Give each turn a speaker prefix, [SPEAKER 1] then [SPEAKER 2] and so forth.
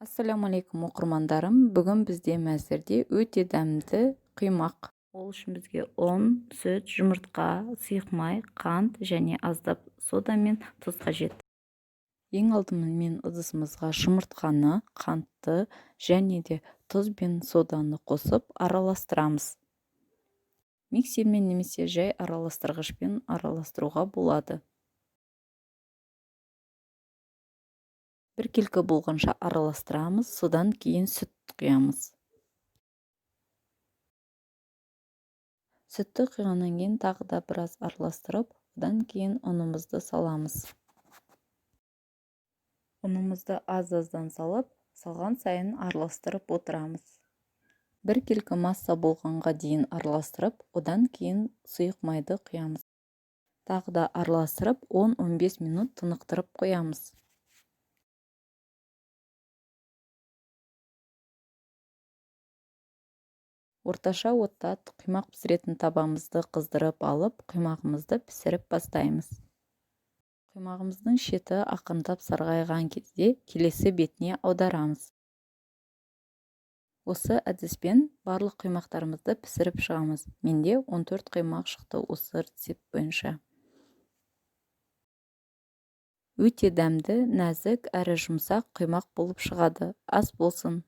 [SPEAKER 1] Ассаламу алейкум оқырмандарым. Бүгін бізде мәзірде өте дәмді құймақ. Ол үшін бізге ұн, сүт, жұмыртқа, сұйық май, қант және аздап сода мен тұз қажет. Ең алдымен мен ыдысымызға жұмыртқаны, қантты және де тұз бен соданы қосып араластырамыз. Миксермен немесе жай араластырғышпен араластыруға болады. Біркелкі болғанша араластырамыз, содан кейін сүт құямыз. Сүтті құйғаннан кейін тағы да біраз араластырып, одан кейін ұнымызды саламыз. Ұнымызды аз-аздан салып, салған сайын араластырып отырамыз. Біркелкі масса болғанға дейін араластырып, одан кейін сұйық майды құямыз. Тағы да араластырып, 10-15 минут тынықтырып қоямыз. Орташа отта құймақ пісіретін табамызды қыздырып алып, құймағымызды пісіріп бастаймыз. Құймағымыздың шеті ақырындап сарғайған кезде келесі бетіне аударамыз. Осы әдіспен барлық құймақтарымызды пісіріп шығамыз. Менде 14 құймақ шықты осы рецепт бойынша. Өте дәмді, нәзік әрі жұмсақ құймақ болып шығады. Ас болсын!